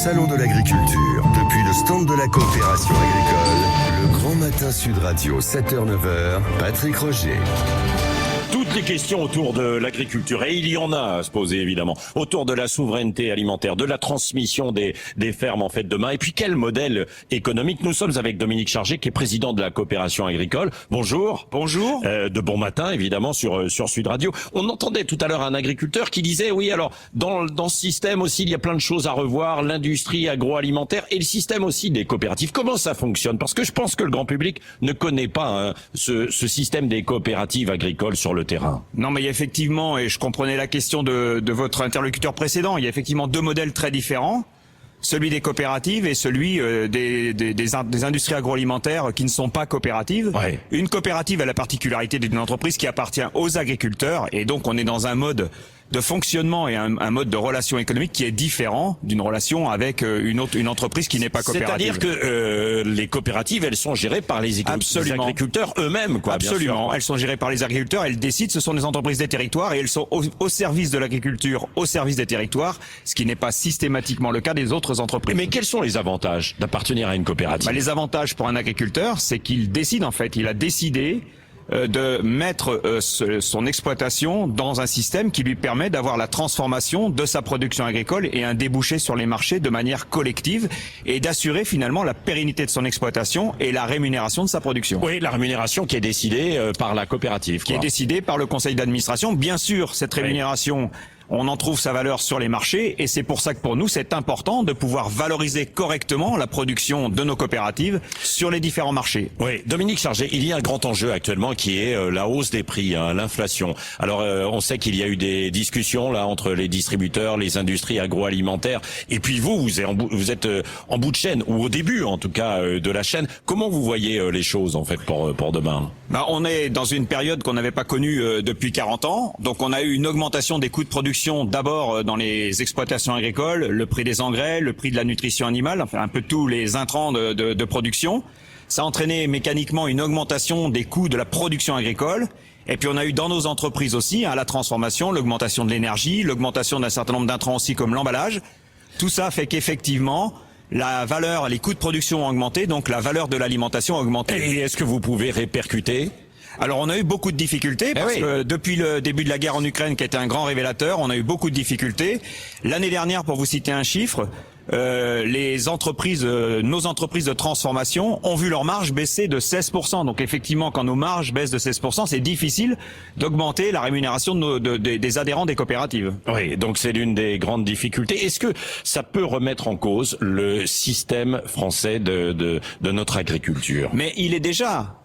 salon de l'agriculture, depuis le stand de la coopération agricole, le Grand Matin Sud Radio, 7h-9h, Patrick Roger. Toutes les questions autour de l'agriculture, et il y en a à se poser évidemment, autour de la souveraineté alimentaire, de la transmission des fermes en fait demain, et puis quel modèle économique. Nous sommes avec Dominique Chargé, qui est président de la coopération agricole. Bonjour. Bonjour. De bon matin évidemment sur Sud Radio. On entendait tout à l'heure un agriculteur qui disait oui, alors dans ce système aussi il y a plein de choses à revoir, l'industrie agroalimentaire et le système aussi des coopératives. Comment ça fonctionne? Parce que je pense que le grand public ne connaît pas ce système des coopératives agricoles sur le terrain. Non, mais il y a effectivement, et je comprenais la question de votre interlocuteur précédent, il y a effectivement deux modèles très différents, celui des coopératives et celui des industries agroalimentaires qui ne sont pas coopératives. Ouais. Une coopérative a la particularité d'une entreprise qui appartient aux agriculteurs, et donc on est dans un mode de fonctionnement et un mode de relation économique qui est différent d'une relation avec une entreprise qui n'est pas coopérative. C'est-à-dire que les coopératives, elles sont gérées par les agriculteurs eux-mêmes, quoi. Absolument. Bien sûr. Elles sont gérées par les agriculteurs, elles décident, ce sont des entreprises des territoires et elles sont au service de l'agriculture, au service des territoires, ce qui n'est pas systématiquement le cas des autres entreprises. Mais quels sont les avantages d'appartenir à une coopérative? Les avantages pour un agriculteur, c'est qu'il décide en fait, il a décidé de mettre son exploitation dans un système qui lui permet d'avoir la transformation de sa production agricole et un débouché sur les marchés de manière collective et d'assurer finalement la pérennité de son exploitation et la rémunération de sa production. Oui, la rémunération qui est décidée par la coopérative. Qui est décidée par le conseil d'administration. Bien sûr, cette rémunération, on en trouve sa valeur sur les marchés et c'est pour ça que pour nous c'est important de pouvoir valoriser correctement la production de nos coopératives sur les différents marchés. Oui, Dominique Chargé, il y a un grand enjeu actuellement qui est la hausse des prix, l'inflation. Alors on sait qu'il y a eu des discussions là entre les distributeurs, les industries agroalimentaires et puis vous êtes en bout de chaîne ou au début en tout cas de la chaîne. Comment vous voyez les choses en fait pour demain? On est dans une période qu'on n'avait pas connue depuis 40 ans. Donc on a eu une augmentation des coûts de production d'abord dans les exploitations agricoles, le prix des engrais, le prix de la nutrition animale, enfin un peu tous les intrants de production. Ça a entraîné mécaniquement une augmentation des coûts de la production agricole. Et puis on a eu dans nos entreprises aussi la transformation, l'augmentation de l'énergie, l'augmentation d'un certain nombre d'intrants aussi comme l'emballage. Tout ça fait qu'effectivement la valeur, les coûts de production ont augmenté, donc la valeur de l'alimentation a augmenté. Et est-ce que vous pouvez répercuter? Alors on a eu beaucoup de difficultés parce que depuis le début de la guerre en Ukraine qui a été un grand révélateur, on a eu beaucoup de difficultés. L'année dernière, pour vous citer un chiffre, les entreprises, nos entreprises de transformation ont vu leur marge baisser de 16%. Donc effectivement, quand nos marges baissent de 16%, c'est difficile d'augmenter la rémunération des adhérents des coopératives. Oui, donc c'est l'une des grandes difficultés. Est-ce que ça peut remettre en cause le système français de notre agriculture? Mais il est déjà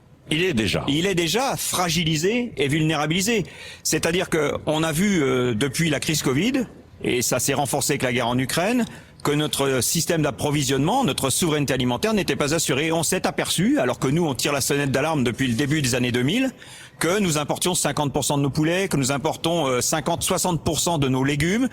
fragilisé et vulnérabilisé. C'est-à-dire que on a vu depuis la crise Covid, et ça s'est renforcé avec la guerre en Ukraine, que notre système d'approvisionnement, notre souveraineté alimentaire n'était pas assurée. On s'est aperçu, alors que nous on tire la sonnette d'alarme depuis le début des années 2000, que nous importions 50% de nos poulets, que nous importons 60% de nos légumes,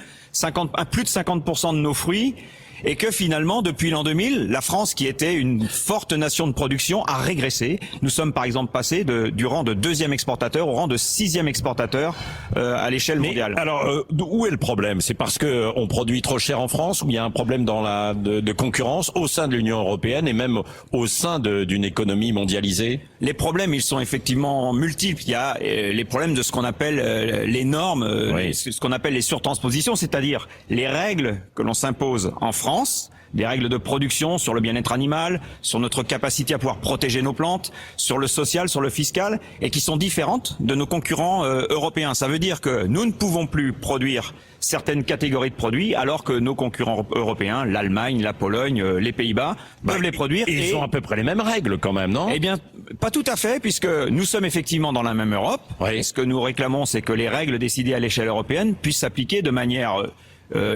plus de 50% de nos fruits, et que finalement, depuis l'an 2000, la France, qui était une forte nation de production, a régressé. Nous sommes par exemple passés du rang de 2e exportateur au rang de 6e exportateur à l'échelle mondiale. Alors, où est le problème? C'est parce que on produit trop cher en France, ou il y a un problème de concurrence au sein de l'Union européenne et même au sein d'une économie mondialisée? Les problèmes, ils sont effectivement multiples. Il y a les problèmes de ce qu'on appelle les normes, ce qu'on appelle les surtranspositions, c'est-à-dire les règles que l'on s'impose en France, des règles de production sur le bien-être animal, sur notre capacité à pouvoir protéger nos plantes, sur le social, sur le fiscal, et qui sont différentes de nos concurrents européens. Ça veut dire que nous ne pouvons plus produire certaines catégories de produits, alors que nos concurrents européens, l'Allemagne, la Pologne, les Pays-Bas, peuvent les produire. Ils ont à peu près les mêmes règles quand même, non? Eh bien, pas tout à fait, puisque nous sommes effectivement dans la même Europe. Oui. Ce que nous réclamons, c'est que les règles décidées à l'échelle européenne puissent s'appliquer de manière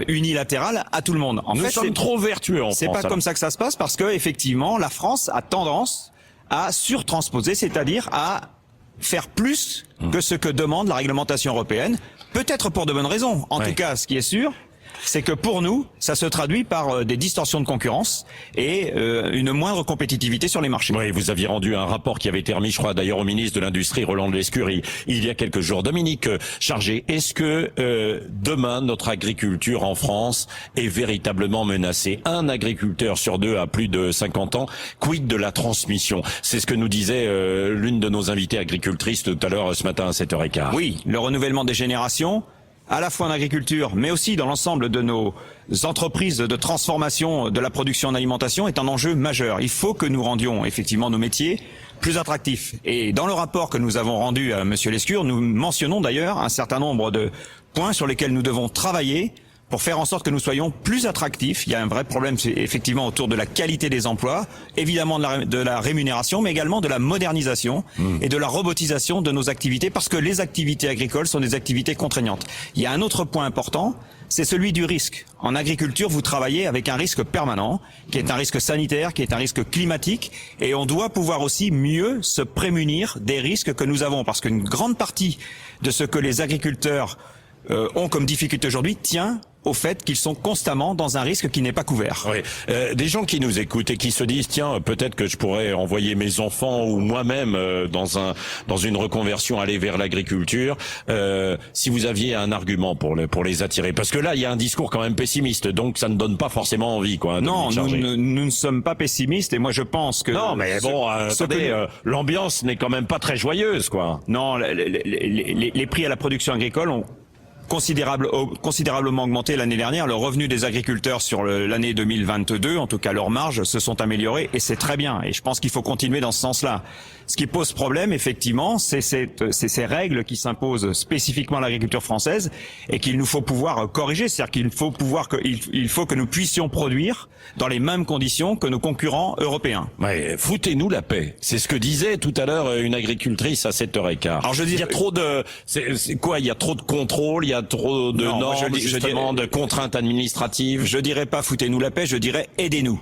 unilatérale à tout le monde. Nous sommes trop vertueux en France. C'est pas comme ça que ça se passe, parce que effectivement, la France a tendance à surtransposer, c'est-à-dire à faire plus que ce que demande la réglementation européenne, peut-être pour de bonnes raisons. En tout cas, ce qui est sûr, c'est que pour nous, ça se traduit par des distorsions de concurrence et une moindre compétitivité sur les marchés. Oui, vous aviez rendu un rapport qui avait été remis, je crois, d'ailleurs au ministre de l'Industrie, Roland Lescure, il y a quelques jours. Dominique Chargé, est-ce que demain, notre agriculture en France est véritablement menacée? Un agriculteur sur deux a plus de 50 ans. Quid de la transmission? C'est ce que nous disait l'une de nos invitées agricultrices tout à l'heure ce matin à 7h15. Oui, le renouvellement des générations, à la fois en agriculture, mais aussi dans l'ensemble de nos entreprises de transformation de la production en alimentation est un enjeu majeur. Il faut que nous rendions effectivement nos métiers plus attractifs. Et dans le rapport que nous avons rendu à Monsieur Lescure, nous mentionnons d'ailleurs un certain nombre de points sur lesquels nous devons travailler pour faire en sorte que nous soyons plus attractifs. Il y a un vrai problème, c'est effectivement autour de la qualité des emplois, évidemment de la rémunération, mais également de la modernisation et de la robotisation de nos activités, parce que les activités agricoles sont des activités contraignantes. Il y a un autre point important, c'est celui du risque. En agriculture, vous travaillez avec un risque permanent, qui est un risque sanitaire, qui est un risque climatique, et on doit pouvoir aussi mieux se prémunir des risques que nous avons, parce qu'une grande partie de ce que les agriculteurs ont comme difficulté aujourd'hui tient au fait qu'ils sont constamment dans un risque qui n'est pas couvert. Oui. Des gens qui nous écoutent et qui se disent tiens, peut-être que je pourrais envoyer mes enfants ou moi-même dans une reconversion, aller vers l'agriculture. Si vous aviez un argument pour les attirer, parce que là il y a un discours quand même pessimiste, donc ça ne donne pas forcément envie, quoi. Non, nous ne sommes pas pessimistes, et moi je pense que non, mais bon, attendez, l'ambiance n'est quand même pas très joyeuse, quoi. Non, les prix à la production agricole ont considérablement augmenté l'année dernière. Le revenu des agriculteurs sur l'année 2022, en tout cas leurs marges, se sont améliorées, et c'est très bien. Et je pense qu'il faut continuer dans ce sens-là. Ce qui pose problème, effectivement, c'est ces règles qui s'imposent spécifiquement à l'agriculture française et qu'il nous faut pouvoir corriger. C'est-à-dire qu'il faut que nous puissions produire dans les mêmes conditions que nos concurrents européens. Ouais, foutez-nous la paix. C'est ce que disait tout à l'heure une agricultrice à 7h15. Alors je dis, il y a trop de, c'est quoi? Il y a trop de contrôle, il y a trop de normes, justement, de contraintes administratives. Je dirais pas foutez-nous la paix, je dirais aidez-nous.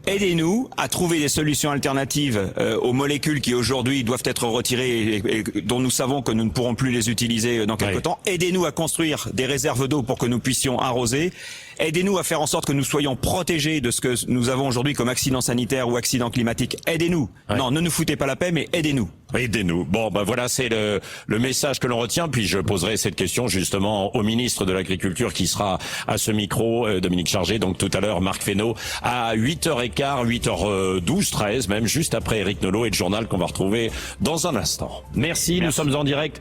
Aidez-nous à trouver des solutions alternatives aux molécules qui aujourd'hui doivent être retirées et dont nous savons que nous ne pourrons plus les utiliser dans quelque temps. Aidez-nous à construire des réserves d'eau pour que nous puissions arroser. Aidez-nous à faire en sorte que nous soyons protégés de ce que nous avons aujourd'hui comme accident sanitaire ou accident climatique. Aidez-nous. Non, ne nous foutez pas la paix, mais aidez-nous. Aidez-nous. Bon, ben voilà, c'est le message que l'on retient. Puis je poserai cette question justement au ministre de l'Agriculture qui sera à ce micro, Dominique Chargé, donc tout à l'heure, Marc Fesneau, à 8h15, 8h12, 13 même, juste après Éric Nolot et le journal qu'on va retrouver dans un instant. Merci. Nous sommes en direct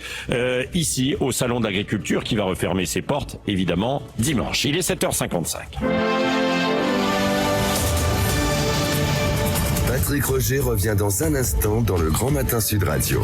ici au Salon de l'Agriculture qui va refermer ses portes, évidemment, dimanche. Il est 7h55. Patrick Roger revient dans un instant dans le Grand Matin Sud Radio.